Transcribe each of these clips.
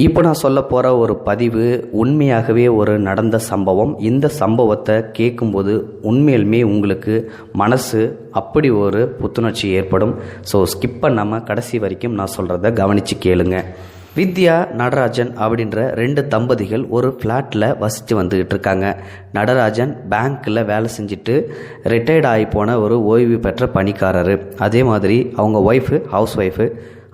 இப்போ நான் சொல்ல போகிற ஒரு பதிவு உண்மையாகவே ஒரு நடந்த சம்பவம். இந்த சம்பவத்தை கேட்கும்போது உண்மையிலுமே உங்களுக்கு மனசு அப்படி ஒரு புத்துணர்ச்சி ஏற்படும். ஸோ ஸ்கிப் பண்ணாமல் கடைசி வரைக்கும் நான் சொல்கிறத கவனித்து கேளுங்க. வித்யா நடராஜன் அப்படின்ற 2 தம்பதிகள் ஒரு ஃப்ளாட்டில் வசித்து வந்துக்கிட்டு இருக்காங்க. நடராஜன் பேங்க்கில் வேலை செஞ்சுட்டு ரிட்டையர்ட் ஆகி போன ஒரு ஓய்வு பெற்ற பணிக்காரர். அதே மாதிரி அவங்க ஹவுஸ் ஒய்ஃபு.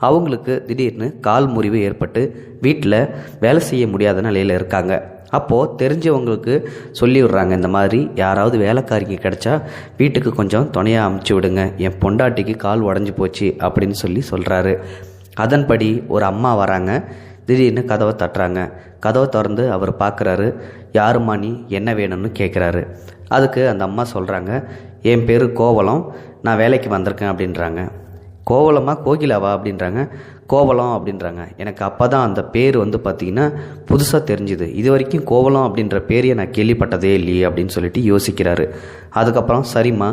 அவங்களுக்கு திடீர்னு கால் முறிவு ஏற்பட்டு வீட்டில் வேலை செய்ய முடியாத நிலையில் இருக்காங்க. அப்போது தெரிஞ்சவங்களுக்கு சொல்லி விடுறாங்க, இந்த மாதிரி யாராவது வேலைக்காரிங்க கிடச்சா வீட்டுக்கு கொஞ்சம் துணையாக அமுச்சு விடுங்க, என் பொண்டாட்டிக்கு கால் உடஞ்சி போச்சு அப்படின்னு சொல்கிறாரு. அதன்படி ஒரு அம்மா வராங்க. திடீர்னு கதவை தட்டுறாங்க. கதவை திறந்து அவர் பார்க்குறாரு. யாரும்மா நீ, என்ன வேணும்னு கேட்குறாரு. அதுக்கு அந்த அம்மா சொல்கிறாங்க, என் பேர் கோவலம், நான் வேலைக்கு வந்திருக்கேன் அப்படின்றாங்க. கோவலமா கோகிலாவா அப்படின்றாங்க. கோவலம் அப்படின்றாங்க. எனக்கு அப்போ தான் அந்த பேர் பார்த்திங்கன்னா புதுசாக தெரிஞ்சுது. இது வரைக்கும் கோவலம் அப்படின்ற பேரையை நான் கேள்விப்பட்டதே இல்லையே அப்படின்னு சொல்லிட்டு யோசிக்கிறாரு. அதுக்கப்புறம் சரிம்மா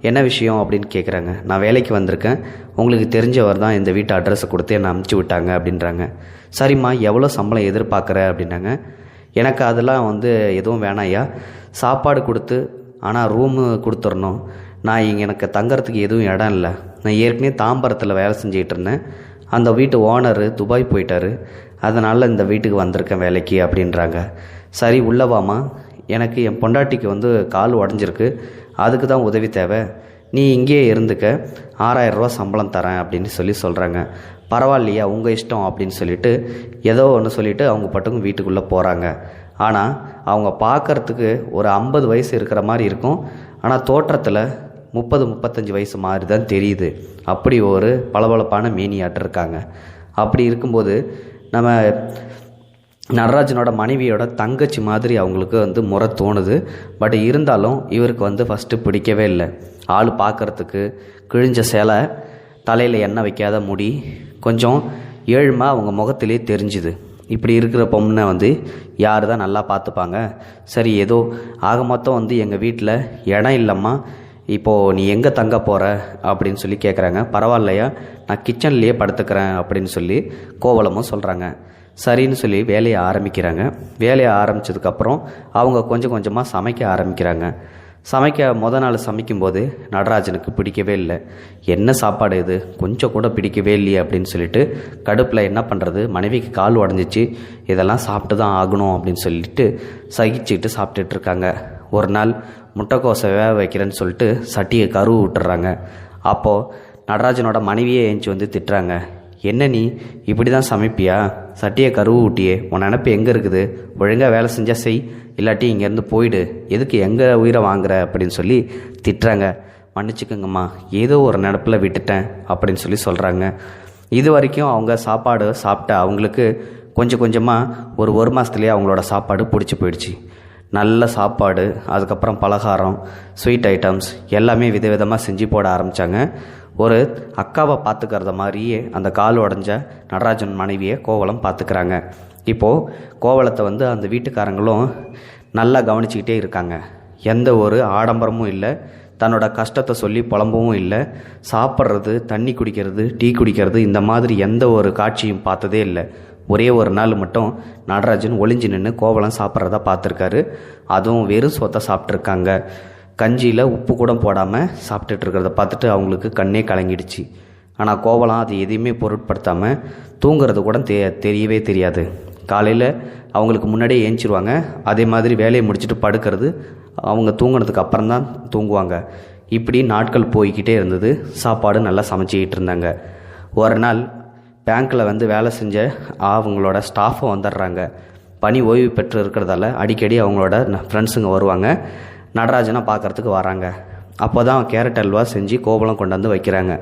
என்ன விஷயம் அப்படின்னு கேட்குறாங்க. நான் வேலைக்கு வந்திருக்கேன், உங்களுக்கு தெரிஞ்சவர் தான் இந்த வீட்டு அட்ரஸை கொடுத்து என்னை அமுச்சு விட்டாங்க அப்படின்றாங்க. சரிம்மா எவ்வளோ சம்பளம் எதிர்பார்க்குற அப்படின்னாங்க. எனக்கு அதெல்லாம் எதுவும் வேணாயா, சாப்பாடு கொடுத்து ஆனால் ரூமு கொடுத்துடணும். நான் இங்கே எனக்கு தங்கறதுக்கு எதுவும் இடம் இல்லை. நான் ஏற்கனவே தாம்பரத்தில் வேலை செஞ்சுக்கிட்டு இருந்தேன். அந்த வீட்டு ஓனரு துபாய் போயிட்டார், அதனால் இந்த வீட்டுக்கு வந்திருக்கேன் வேலைக்கு அப்படின்றாங்க. சரி உள்ளவாமா, எனக்கு என் பொண்டாட்டிக்கு கால் உடஞ்சிருக்கு, அதுக்கு தான் உதவி தேவை, நீ இங்கேயே இருந்துக்க, 6000 ரூபா சம்பளம் தரேன் அப்படின்னு சொல்கிறாங்க. பரவாயில்லையா, உங்கள் இஷ்டம் அப்படின்னு சொல்லிட்டு ஏதோ ஒன்று சொல்லிவிட்டு அவங்க பட்டுக்கும் வீட்டுக்குள்ளே போகிறாங்க. ஆனால் அவங்க பார்க்குறதுக்கு ஒரு 50 வயசு இருக்கிற மாதிரி இருக்கும். ஆனால் தோற்றத்தில் 30-35 வயசு மாதிரி தான் தெரியுது. அப்படி ஒரு பளபளப்பான மேனியாட்டம் இருக்காங்க. அப்படி இருக்கும்போது நம்ம நடராஜனோட மனைவியோட தங்கச்சி மாதிரி அவங்களுக்கு முறை தோணுது. பட் இருந்தாலும் இவருக்கு ஃபஸ்ட்டு பிடிக்கவே இல்லை. ஆள் பார்க்குறதுக்கு கிழிஞ்ச சேலை, தலையில் எண்ணெய் வைக்காத முடி, கொஞ்சம் ஏழ்மை அவங்க முகத்திலே தெரிஞ்சுது. இப்படி இருக்கிற பொண்ணை யார் தான் நல்லா பார்த்துப்பாங்க. சரி ஏதோ ஆக மொத்தம் எங்கள் வீட்டில் இடம் இல்லைம்மா, இப்போது நீ எங்கே தங்க போகிற அப்படின்னு சொல்லி கேட்குறாங்க. பரவாயில்லையா, நான் கிச்சன்லேயே படுத்துக்கிறேன் அப்படின்னு கோவலமும் சொல்கிறாங்க. சரின்னு சொல்லி வேலையை ஆரம்பிக்கிறாங்க. வேலையை ஆரம்பித்ததுக்கப்புறம் அவங்க கொஞ்சம் கொஞ்சமாக சமைக்க ஆரம்பிக்கிறாங்க. முதல் நாள் சமைக்கும்போது நடராஜனுக்கு பிடிக்கவே இல்லை. என்ன சாப்பாடு இது, கொஞ்சம் கூட பிடிக்கவே இல்லையே அப்படின்னு சொல்லிட்டு கடுப்பில் என்ன பண்ணுறது, மனைவிக்கு கால் உடஞ்சிச்சு, இதெல்லாம் சாப்பிட்டு தான் ஆகணும் அப்படின்னு சொல்லிட்டு சகிச்சுக்கிட்டு சாப்பிட்டுட்டு இருக்காங்க. ஒரு நாள் முட்டைக்கோசை வேக வைக்கிறேன்னு சொல்லிட்டு சட்டியை கருவு விட்டுறாங்க. அப்போது நடராஜனோட மனைவியே ஏஞ்சி திட்டுறாங்க. என்ன நீ இப்படி தான் சமைப்பியா, சட்டியை கருவு ஊட்டியே, உன் நினப்பு எங்கே இருக்குது, ஒழுங்காக வேலை செஞ்சால் செய், இல்லாட்டி இங்கேருந்து போயிடு, எதுக்கு எங்கள் உயிரை வாங்குற அப்படின்னு திட்டுறாங்க. மன்னிச்சுக்கோங்கம்மா, ஏதோ ஒரு நினப்பில் விட்டுட்டேன் அப்படின்னு சொல்கிறாங்க. இது வரைக்கும் அவங்க சாப்பாடு சாப்பிட்ட அவங்களுக்கு கொஞ்சம் கொஞ்சமாக ஒரு மாதத்துலேயே அவங்களோட சாப்பாடு பிடிச்சி போயிடுச்சு. நல்ல சாப்பாடு, அதுக்கப்புறம் பலகாரம், ஸ்வீட் ஐட்டம்ஸ் எல்லாமே விதவிதமாக செஞ்சு போட ஆரம்பித்தாங்க. ஒரு அக்காவை பார்த்துக்கிறத மாதிரியே அந்த கால் உடஞ்ச நடராஜன் மனைவியை கோவலம் பார்த்துக்கிறாங்க. இப்போது கோவலத்தை அந்த வீட்டுக்காரங்களும் நல்லா கவனிச்சிக்கிட்டே இருக்காங்க. எந்த ஒரு ஆடம்பரமும் இல்லை, தன்னோட கஷ்டத்தை சொல்லி புலம்பவும் இல்லை. சாப்பிட்றது, தண்ணி குடிக்கிறது, டீ குடிக்கிறது, இந்த மாதிரி எந்த ஒரு காட்சியும் பார்த்ததே இல்லை. ஒரே ஒரு நாள் மட்டும் நடராஜன் ஒளிஞ்சு நின்று கோவலம் சாப்பிட்றத பார்த்துருக்காரு. அதுவும் வெறும் சொத்தை சாப்பிட்ருக்காங்க. கஞ்சியில் உப்பு கூட போடாமல் சாப்பிட்டுட்டு இருக்கிறத பார்த்துட்டு அவங்களுக்கு கண்ணே கலங்கிடுச்சு. ஆனால் கோவலம் அது எதையுமே பொருட்படுத்தாமல் தூங்குறது கூட தெரியவே தெரியாது. காலையில் அவங்களுக்கு முன்னாடியே ஏஞ்சிருவாங்க. அதே மாதிரி வேலையை முடிச்சுட்டு படுக்கிறது, அவங்க தூங்கினதுக்கு அப்புறம் தான் தூங்குவாங்க. இப்படி நாட்கள் போய்கிட்டே இருந்தது. சாப்பாடு நல்லா சமைச்சிக்கிட்டு இருந்தாங்க. ஒரு நாள் பேங்க்கில் வேலை செஞ்ச அவங்களோட ஸ்டாஃபும் வந்துடுறாங்க. பணி ஓய்வு பெற்று இருக்கிறதால அடிக்கடி அவங்களோட ஃப்ரெண்ட்ஸுங்க வருவாங்க, நடராஜனை பார்க்குறதுக்கு வராங்க. அப்போ தான் கேரட் அல்வா செஞ்சு கோவலம் கொண்டாந்து வைக்கிறாங்க.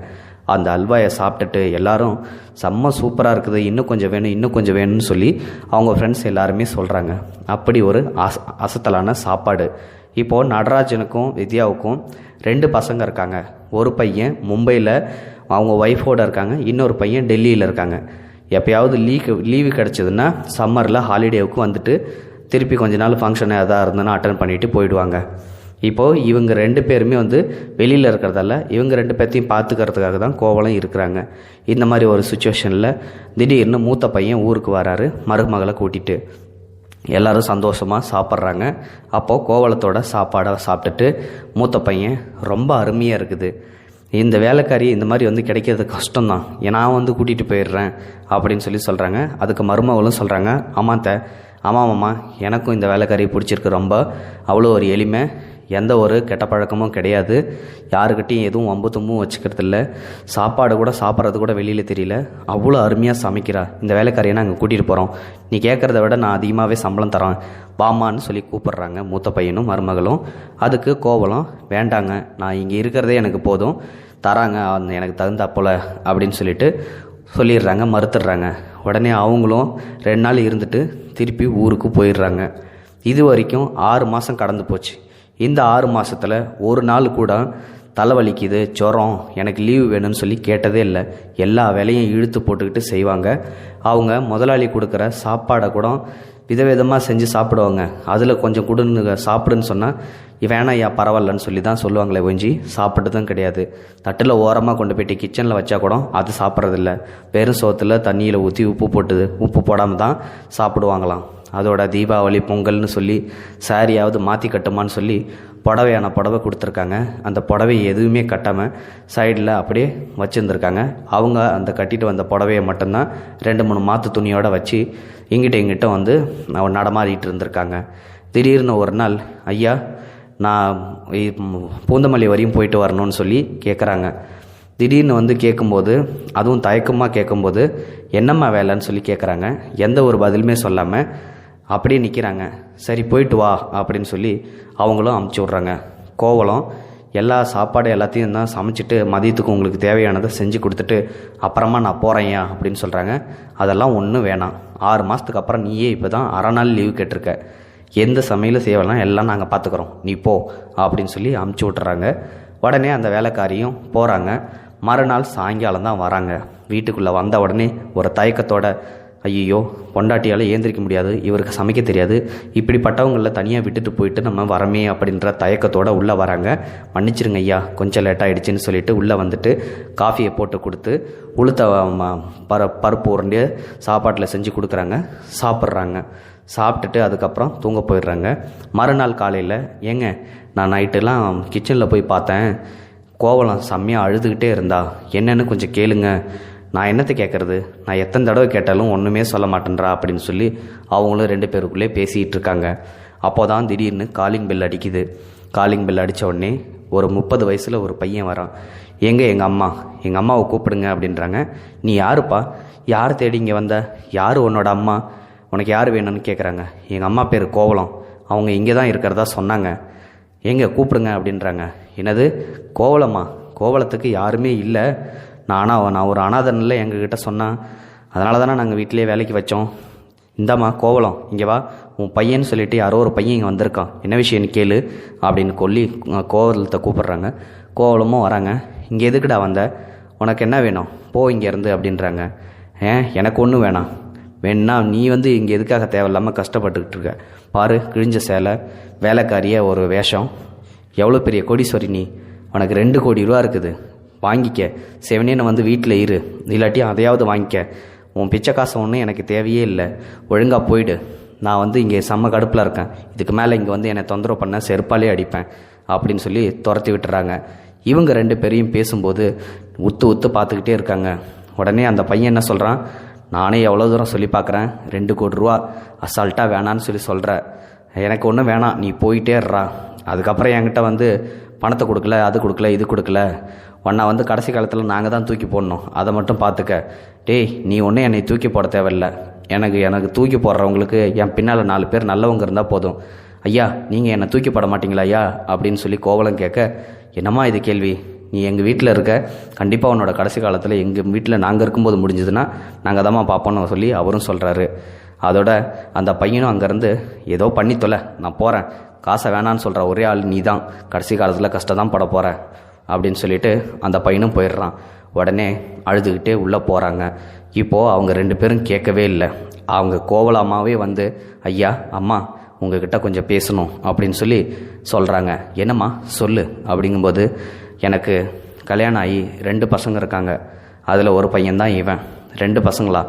அந்த அல்வாயை சாப்பிட்டுட்டு எல்லாரும் செம்ம சூப்பராக இருக்குது, இன்னும் கொஞ்சம் வேணும், இன்னும் கொஞ்சம் வேணும்னு சொல்லி அவங்க ஃப்ரெண்ட்ஸ் எல்லாருமே சொல்கிறாங்க. அப்படி ஒரு அசத்தலான சாப்பாடு. இப்போது நடராஜனுக்கும் வித்யாவுக்கும் 2 பசங்க இருக்காங்க. ஒரு பையன் மும்பையில் அவங்க ஒய்ஃபோடு இருக்காங்க, இன்னொரு பையன் டெல்லியில் இருக்காங்க. எப்போயாவது லீவு கிடச்சிதுன்னா சம்மரில் ஹாலிடேவுக்கு திருப்பி கொஞ்ச நாள் ஃபங்க்ஷன் எதாவது இருந்ததுன்னா அட்டன் பண்ணிவிட்டு போயிடுவாங்க. இப்போது இவங்க 2 பேருமே வந்து வெளியில் இருக்கிறதால இவங்க 2 பேர்த்தையும் பார்த்துக்கிறதுக்காக தான் கோவலம் இருக்கிறாங்க. இந்த மாதிரி ஒரு சுச்சுவேஷனில் திடீர்னு மூத்த பையன் ஊருக்கு வராரு மருமகளை கூட்டிகிட்டு. எல்லோரும் சந்தோஷமாக சாப்பிட்றாங்க. அப்போது கோவலத்தோட சாப்பாடை சாப்பிட்டுட்டு மூத்த பையன் ரொம்ப அருமையாக இருக்குது, இந்த வேலைக்காரி இந்த மாதிரி வந்து கிடைக்கிறது கஷ்டம்தான், நான் வந்து கூட்டிகிட்டு போயிடுறேன் அப்படின்னு சொல்லி சொல்கிறாங்க. அதுக்கு மருமகளும் சொல்கிறாங்க, ஆமாம்மா எனக்கும் இந்த வேலைக்காரி பிடிச்சிருக்கு, ரொம்ப அவ்வளோ ஒரு எளிமை, எந்த ஒரு கெட்ட பழக்கமும் கிடையாது, யாருக்கிட்டையும் எதுவும் வம்பு தும்பும் வச்சுக்கிறது இல்லை, சாப்பாடு கூட சாப்பிட்றது கூட வெளியில் தெரியல, அவ்வளோ அருமையாக சமைக்கிறா, இந்த வேலைக்காரியை நாங்கள் கூட்டிகிட்டு போகிறோம், நீ கேட்குறத விட நான் அதிகமாகவே சம்பளம் தரேன் வாமான்னு சொல்லி கூப்பிட்றாங்க மூத்த பையனும் மருமகளும். அதுக்கு கோவலம், வேண்டாங்க நான் இங்கே இருக்கிறதே எனக்கு போதும், தராங்க எனக்கு தகுந்தா போல் அப்படின்னு சொல்லிடுறாங்க, மறுத்துடுறாங்க. உடனே அவங்களும் 2 நாள் இருந்துட்டு திருப்பி ஊருக்கு போயிடுறாங்க. இது வரைக்கும் 6 மாதம் கடந்து போச்சு. இந்த 6 மாதத்தில் ஒரு நாள் கூட தலைவலிக்குது, ஜுரம், எனக்கு லீவு வேணும்னு சொல்லி கேட்டதே இல்லை. எல்லா வேலையும் இழுத்து போட்டுக்கிட்டு செய்வாங்க. அவங்க முதலாளி கொடுக்குற சாப்பாடை கூட விதவிதமாக செஞ்சு சாப்பிடுவாங்க. அதில் கொஞ்சம் கொடுன்னு சாப்பிடுன்னு சொன்னால் வேணா ஐயா பரவாயில்லன்னு சொல்லி தான் சொல்லுவாங்களே ஒஞ்சி சாப்பிட்டதும் கிடையாது. தட்டில் ஓரமாக கொண்டு போய்ட்டு கிச்சனில் வச்சா கூட அது சாப்பிட்றதில்ல. வெறும் சோத்தில் தண்ணியில் ஊற்றி உப்பு போடாமல் தான் சாப்பிடுவாங்களாம். அதோட தீபாவளி பொங்கல்னு சொல்லி சாரியாவது மாற்றி கட்டுமான்னு சொல்லி புடவை கொடுத்துருக்காங்க. அந்த புடவை எதுவுமே கட்டாமல் சைடில் அப்படியே வச்சுருந்துருக்காங்க. அவங்க அந்த கட்டிட்டு வந்த புடவையை மட்டும்தான் 2-3 மாற்று துணியோடு வச்சு இங்கிட்ட வந்து நடமாடிட்டு இருந்திருக்காங்க. திடீர்னு ஒரு நாள், ஐயா நான் பூந்தமல்லி வரையும் போயிட்டு வரணும்னு சொல்லி கேட்குறாங்க. திடீர்னு வந்து கேட்கும்போது, அதுவும் தயக்கமாக கேட்கும்போது, என்னம்மா வேலைன்னு சொல்லி கேட்குறாங்க. எந்த ஒரு பதிலுமே சொல்லாமல் அப்படியே நிற்கிறாங்க. சரி போயிட்டு வா அப்படின்னு சொல்லி அவங்களும் அமுச்சு விட்றாங்க. கோவலம் எல்லா சாப்பாடு எல்லாத்தையும் தான் சமைச்சிட்டு மதியத்துக்கு உங்களுக்கு தேவையானதை செஞ்சு கொடுத்துட்டு அப்புறமா நான் போகிறேன்யா அப்படின்னு சொல்கிறாங்க. அதெல்லாம் ஒன்றும் வேணாம், 6 மாதத்துக்கு அப்புறம் நீயே இப்போ தான் அரை நாள் லீவு கேட்டிருக்க, எந்த சமையலும் செய்யலாம் எல்லாம் நாங்கள் பார்த்துக்குறோம், நீ போ அப்படின்னு சொல்லி அமுச்சு விட்டுறாங்க. உடனே அந்த வேலைக்காரியும் போகிறாங்க. மறுநாள் சாயங்காலம் தான் வராங்க. வீட்டுக்குள்ளே வந்த உடனே ஒரு தயக்கத்தோட, ஐயோ பொண்டாட்டியால் ஏந்திரிக்க முடியாது, இவருக்கு சமைக்க தெரியாது, இப்படிப்பட்டவங்களில் தனியாக விட்டுட்டு போயிட்டு நம்ம வரமே அப்படின்ற தயக்கத்தோடு உள்ளே வராங்க. மன்னிச்சிருங்க ஐயா கொஞ்சம் லேட்டாகிடுச்சின்னு சொல்லிட்டு உள்ளே வந்துட்டு காஃபியை போட்டு கொடுத்து உளுத்த பருப்பு உருண்டிய சாப்பாட்டில் செஞ்சு கொடுக்குறாங்க. சாப்பிட்றாங்க. சாப்பிட்டுட்டு அதுக்கப்புறம் தூங்க போயிடுறாங்க. மறுநாள் காலையில், ஏங்க நான் நைட்டெல்லாம் கிச்சனில் போய் பார்த்தேன், கோவலம் செம்மையாக அழுதுகிட்டே இருந்தா, என்னென்னு கொஞ்சம் கேளுங்க, நான் என்னத்தை கேட்குறது, நான் எத்தனை தடவை கேட்டாலும் ஒன்றுமே சொல்ல மாட்டேன்றா அப்படின்னு சொல்லி அவங்களும் 2 பேருக்குள்ளே பேசிகிட்டு இருக்காங்க. அப்போ தான் திடீர்னு காலிங் பெல் அடிக்குது. காலிங் பெல் அடித்த உடனே ஒரு 30 வயசில் ஒரு பையன் வரான். எங்கள் அம்மாவை கூப்பிடுங்க அப்படின்றாங்க. நீ யாருப்பா, யார் தேடி இங்கே வந்த, யார் உன்னோட அம்மா, உனக்கு யார் வேணும்னு கேட்குறாங்க. எங்கள் அம்மா பேர் கோவலம், அவங்க இங்கே தான் இருக்கிறதா சொன்னாங்க, எங்கே கூப்பிடுங்க அப்படின்றாங்க. என்னது கோவலம்மா, கோவலத்துக்கு யாருமே இல்லை, நான் ஒரு அனாதனில் எங்ககிட்ட சொன்னான், அதனால தானே நாங்கள் வீட்டிலே வேலைக்கு வச்சோம், இந்தாம்மா கோவலம் இங்கே வா, உன் பையன்னு சொல்லிட்டு யாரோ ஒரு பையன் இங்கே வந்திருக்கான், என்ன விஷயம்னு கேளு அப்படின்னு சொல்லி கோவலத்தை கூப்பிட்றாங்க. கோவலமும் வராங்க. இங்கே எதுக்குடா வந்த, உனக்கு என்ன வேணும், போ இங்கேருந்து அப்படின்றாங்க. எனக்கு ஒன்றும் வேணா நீ வந்து இங்கே எதுக்காக தேவையில்லாமல் கஷ்டப்பட்டுக்கிட்டு இருக்க, பாரு கிழிஞ்ச சேலை, வேலைக்காரிய ஒரு வேஷம், எவ்வளோ பெரிய கோடீஸ்வரி நீ, உனக்கு 2 கோடி ரூபா இருக்குது, வாங்கிக்க, செவனேன்னு வந்து வீட்டில் இரு, இல்லாட்டி அதையாவது வாங்கிக்க, உன் பிச்சை காசு ஒன்றும் எனக்கு தேவையே இல்லை, ஒழுங்காக போயிடு, நான் வந்து இங்கே செம்ம கடுப்பில் இருக்கேன், இதுக்கு மேலே இங்கே வந்து என்னை தொந்தரவு பண்ண செருப்பாலே அடிப்பேன் அப்படின்னு சொல்லி துரத்தி விட்டுறாங்க. இவங்க 2 பேரையும் பேசும்போது உத்து பார்த்துக்கிட்டே இருக்காங்க. உடனே அந்த பையன் என்ன சொல்கிறான், நானே எவ்வளோ தூரம் சொல்லி பார்க்குறேன், 2 கோடி ரூபா அசால்ட்டாக வேணான்னு சொல்லி சொல்கிற, எனக்கு ஒன்றும் வேணாம், நீ போயிட்டே இருறா, அதுக்கப்புறம் என்கிட்ட வந்து பணத்தை கொடுக்கல, அது கொடுக்கல, இது கொடுக்கல, உன்னை வந்து கடைசி காலத்தில் நாங்கள் தான் தூக்கி போடணும், அதை மட்டும் பார்த்துக்க, டேய் நீ ஒன்றும் என்னை தூக்கி போட தேவையில்லை, எனக்கு தூக்கி போடுறவங்களுக்கு என் பின்னால் 4 பேர் நல்லவங்க இருந்தால் போதும், ஐயா நீங்கள் என்னை தூக்கி போட மாட்டீங்களா ஐயா அப்படின்னு சொல்லி கோவலம் கேட்க, என்னம்மா இது கேள்வி, நீ எங்கள் வீட்டில் இருக்க, கண்டிப்பாக உன்னோட கடைசி காலத்தில் எங்கள் வீட்டில் நாங்கள் இருக்கும்போது முடிஞ்சதுன்னா நாங்கள் தாம்மா பார்ப்போன்னு சொல்லி அவரும் சொல்கிறாரு. அதோட அந்த பையனும் அங்கேருந்து ஏதோ பண்ணி தொலை, நான் போகிறேன், காசை வேணான்னு சொல்கிற ஒரே ஆள் நீ தான், கடைசி காலத்தில் கஷ்டம் தான் பட போகிற அப்படின்னு சொல்லிட்டு அந்த பையனும் போயிடுறான். உடனே அழுதுகிட்டே உள்ளே போகிறாங்க. இப்போது அவங்க 2 பேரும் கேட்கவே இல்லை. அவங்க கோவலமாகவே வந்து, ஐயா அம்மா உங்ககிட்ட கொஞ்சம் பேசணும் அப்படின்னு சொல்லி சொல்கிறாங்க. என்னம்மா சொல்லு அப்படிங்கும்போது, எனக்கு கல்யாணம் ஆகி 2 பசங்க இருக்காங்க. அதில் ஒரு பையன்தான் இவன். 2 பசங்களா?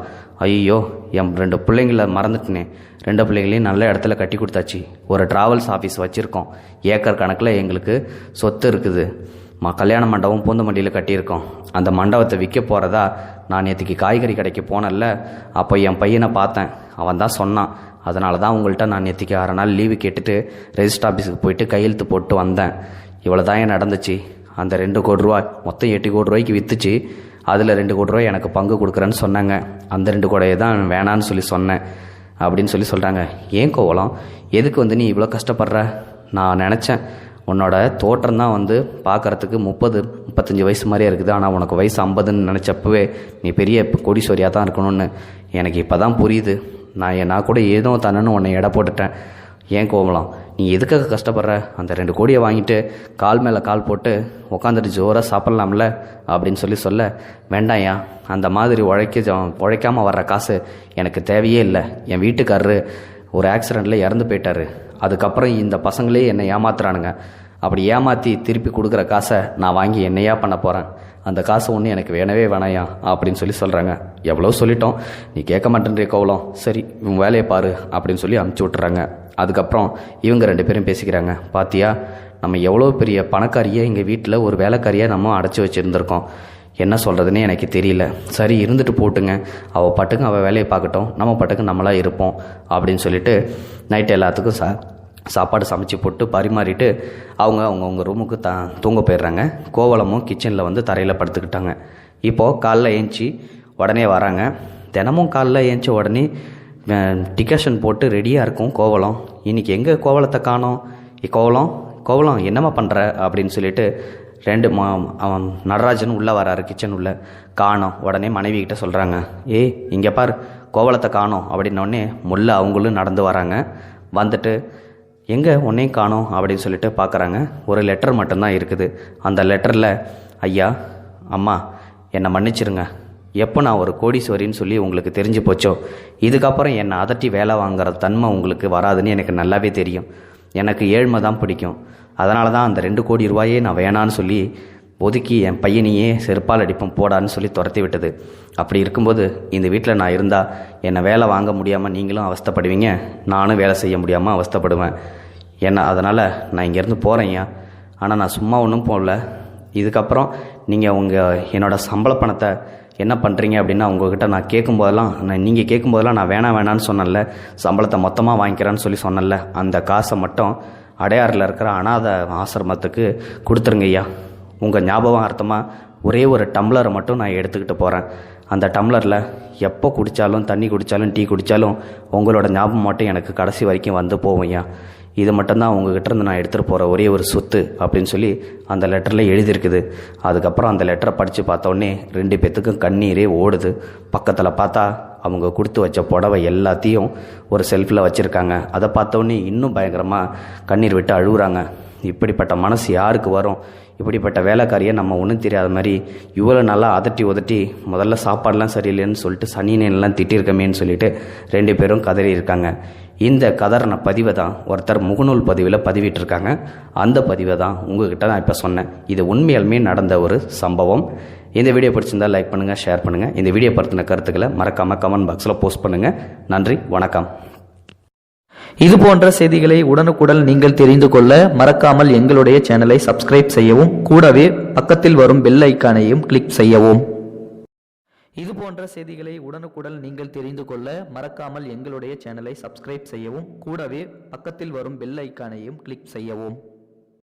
ஐயோ, என் 2 பிள்ளைங்கள மறந்துட்டேனே. 2 பிள்ளைங்களையும் நல்ல இடத்துல கட்டி கொடுத்தாச்சு. ஒரு ட்ராவல்ஸ் ஆஃபீஸ் வச்சுருக்கோம். ஏக்கர் கணக்கில் எங்களுக்கு சொத்து இருக்குது. கல்யாண மண்டபம் பூந்தமண்டியில் கட்டியிருக்கோம். அந்த மண்டபத்தை விற்க போகிறதா நான் நேற்றுக்கு காய்கறி கடைக்கு போனேன்ல, அப்போ என் பையனை பார்த்தேன். அவன் தான் சொன்னான். அதனால தான் உங்கள்கிட்ட நான் நேற்றுக்கு 6 நாள் லீவு கேட்டுட்டு ரெஜிஸ்டர் ஆஃபீஸுக்கு போயிட்டு கையெழுத்து போட்டு வந்தேன். இவ்வளோ தான் ஏன் நடந்துச்சு. அந்த 2 கோடி ரூபா மொத்தம் 8 கோடி ரூபாய்க்கு விற்றுச்சு. அதில் 2 கோடி ரூபாய் எனக்கு பங்கு கொடுக்குறேன்னு சொன்னாங்க. அந்த 2 கோடியை தான் வேணான்னு சொல்லி சொன்னேன் அப்படின்னு சொல்லி சொல்கிறாங்க. ஏன் கோவலம், எதுக்கு நீ இவ்வளோ கஷ்டப்படுற? நான் நினச்சேன் உன்னோட தோற்றம் தான் பார்க்குறதுக்கு 30-35 வயசு மாதிரியே இருக்குது. ஆனால் உனக்கு வயசு 50ன்னு நினச்சப்பவே நீ பெரிய கோடீஸ்வரியாக தான் இருக்கணும்னு எனக்கு இப்போ தான் புரியுது. நான் கூட ஏதோ தானேன்னு உன்னை எடை போட்டுட்டேன். ஏன் கோவலாம், நீ எதுக்காக கஷ்டப்படுற? அந்த 2 கோடியை வாங்கிட்டு கால் மேலே கால் போட்டு உட்காந்துட்டு ஜோராக சாப்பிட்லாம்ல அப்படின்னு சொல்ல, வேண்டாயா, அந்த மாதிரி உழைக்காமல் வர்ற காசு எனக்கு தேவையே இல்லை. என் வீட்டுக்காரரு ஒரு ஆக்சிடெண்ட்டில் இறந்து போயிட்டாரு. அதுக்கப்புறம் இந்த பசங்களே என்னை ஏமாத்துறானுங்க. அப்படி ஏமாற்றி திருப்பி கொடுக்குற காசை நான் வாங்கி என்னையா பண்ண போகிறேன்? அந்த காசு ஒன்று எனக்கு வேணவே வேணாயா அப்படின்னு சொல்கிறாங்க. எவ்வளோ சொல்லிட்டோம், நீ கேட்க மாட்டேன்றே கோவலம். சரி, இவன் வேலையை பாரு அப்படின்னு சொல்லி அனுப்பிச்சி விட்டுறாங்க. அதுக்கப்புறம் இவங்க 2 பேரும் பேசிக்கிறாங்க. பாத்தியா, நம்ம எவ்வளோ பெரிய பணக்காரியை எங்கள் வீட்டில் ஒரு வேலைக்காரியாக நம்ம அடைச்சி வச்சுருந்துருக்கோம். என்ன சொல்கிறதுனே எனக்கு தெரியல. சரி, இருந்துட்டு போட்டுங்க, அவள் பாட்டுக்கு அவள் வேலையை பார்க்கட்டும், நம்ம பாட்டுக்கு நம்மளாக இருப்போம் அப்படின்னு சொல்லிட்டு நைட்டு எல்லாத்துக்கும் சாப்பாடு சமைச்சு போட்டு பரிமாறிட்டு அவங்க ரூமுக்கு தூங்க போயிடுறாங்க. கோவலமும் கிச்சனில் தரையில் படுத்துக்கிட்டாங்க. இப்போது காலைல ஏஞ்சி உடனே வராங்க. தினமும் காலைல ஏஞ்சி உடனே டிகேஷன் போட்டு ரெடியாக இருக்கும் கோவலம். இன்றைக்கி எங்கே கோவலத்தை காணோம்? கோவலம் என்னம்மா பண்ணுற அப்படின்னு சொல்லிட்டு அவன் நடராஜன் உள்ளே வராரு. கிச்சன் உள்ளே காணோம். உடனே மனைவி கிட்ட சொல்கிறாங்க, ஏய் இங்கே பார், கோவலத்தை காணோம் அப்படின்னோடனே முல்லை அவங்களும் நடந்து வராங்க. வந்துட்டு எங்கே உன்னையும் காணோம் அப்படின்னு சொல்லிட்டு பார்க்குறாங்க. ஒரு லெட்டர் மட்டும்தான் இருக்குது. அந்த லெட்டரில், ஐயா அம்மா என்னை மன்னிச்சிருங்க. எப்போ நான் ஒரு கோடீஸ்வரின்னு சொல்லி உங்களுக்கு தெரிஞ்சு போச்சோ, இதுக்கப்புறம் என்னை அதட்டி வேலை வாங்குற தன்மை உங்களுக்கு வராதுன்னு எனக்கு நல்லாவே தெரியும். எனக்கு ஏழ்மை தான் பிடிக்கும். அதனால தான் அந்த 2 கோடி ரூபாயே நான் வேணான்னு சொல்லி ஒதுக்கி என் பையனையே செருப்பால் அடிப்போம் போடான்னு சொல்லி துரத்தி விட்டது. அப்படி இருக்கும்போது இந்த வீட்டில் நான் இருந்தால் என்னை வேலை வாங்க முடியாமல் நீங்களும் அவஸ்தைப்படுவீங்க, நானும் வேலை செய்ய முடியாமல் அவஸ்தைப்படுவேன். அதனால் நான் இங்கேருந்து போகிறேன்யா. ஆனால் நான் சும்மா ஒன்றும் போகல. இதுக்கப்புறம் நீங்கள் என்னோடய சம்பள பணத்தை என்ன பண்ணுறீங்க அப்படின்னா உங்கள்கிட்ட நான் நீங்கள் கேட்கும்போதெல்லாம் நான் வேணான்னு சொன்னேன்ல, சம்பளத்தை மொத்தமாக வாங்கிக்கிறேன்னு சொல்லி சொன்னேன்ல, அந்த காசை மட்டும் அடையாறில் இருக்கிற அனாத ஆசிரமத்துக்கு கொடுத்துருங்க ஐயா. உங்கள் ஞாபகார்த்தமாக ஒரே ஒரு டம்ளரை மட்டும் நான் எடுத்துக்கிட்டு போகிறேன். அந்த டம்ளரில் எப்போ குடித்தாலும், தண்ணி குடித்தாலும், டீ குடித்தாலும் உங்களோட ஞாபகம் மட்டும் எனக்கு கடைசி வரைக்கும் போகும் ஐயா. இது மட்டும்தான் உங்ககிட்ட இருந்து நான் எடுத்துகிட்டு போகிற ஒரே ஒரு சொத்து அப்படின்னு சொல்லி அந்த லெட்டரில் எழுதியிருக்குது. அதுக்கப்புறம் அந்த லெட்டரை படித்து பார்த்தோன்னே 2 பேத்துக்கும் கண்ணீரே ஓடுது. பக்கத்தில் பார்த்தா அவங்க கொடுத்து வச்ச புடவை எல்லாத்தையும் ஒரு செல்ஃபில் வச்சுருக்காங்க. அதை பார்த்தோன்னே இன்னும் பயங்கரமாக கண்ணீர் விட்டு அழுகுறாங்க. இப்படிப்பட்ட மனசு யாருக்கு வரும்? இப்படிப்பட்ட வேலைக்காரியை நம்ம ஒன்றும் தெரியாத மாதிரி இவ்வளோ நல்லா அதட்டி உதட்டி முதல்ல சாப்பாடெலாம் சரியில்லைன்னு சொல்லிட்டு சனினெல்லாம் திட்டிருக்கமேன்னு சொல்லிட்டு 2 பேரும் கதறி இருக்காங்க. இந்த கதறின பதிவை தான் ஒருத்தர் முகநூல் பதிவில் பதிவிட்டிருக்காங்க. அந்த பதிவை தான் உங்ககிட்ட நான் இப்போ சொன்னேன். இது உண்மையாலுமே நடந்த ஒரு சம்பவம். இந்த வீடியோ பிடிச்சிருந்தால் லைக் பண்ணுங்கள், ஷேர் பண்ணுங்கள். இந்த வீடியோ பற்றின கருத்துக்களை மறக்காமல் கமெண்ட் பாக்ஸில் போஸ்ட் பண்ணுங்கள். நன்றி, வணக்கம். இது போன்ற செய்திகளை உடனுக்குடன் நீங்கள் தெரிந்து கொள்ள மறக்காமல் எங்களுடைய சேனலை சப்ஸ்கிரைப் செய்யவும், கூடவே பக்கத்தில் வரும் பெல் ஐக்கானையும் கிளிக் செய்யவும். இது போன்ற செய்திகளை உடனுக்குடன் நீங்கள் தெரிந்து கொள்ள மறக்காமல் எங்களுடைய சேனலை சப்ஸ்கிரைப் செய்யவும், கூடவே பக்கத்தில் வரும் பெல் ஐக்கானையும் கிளிக் செய்யவும்.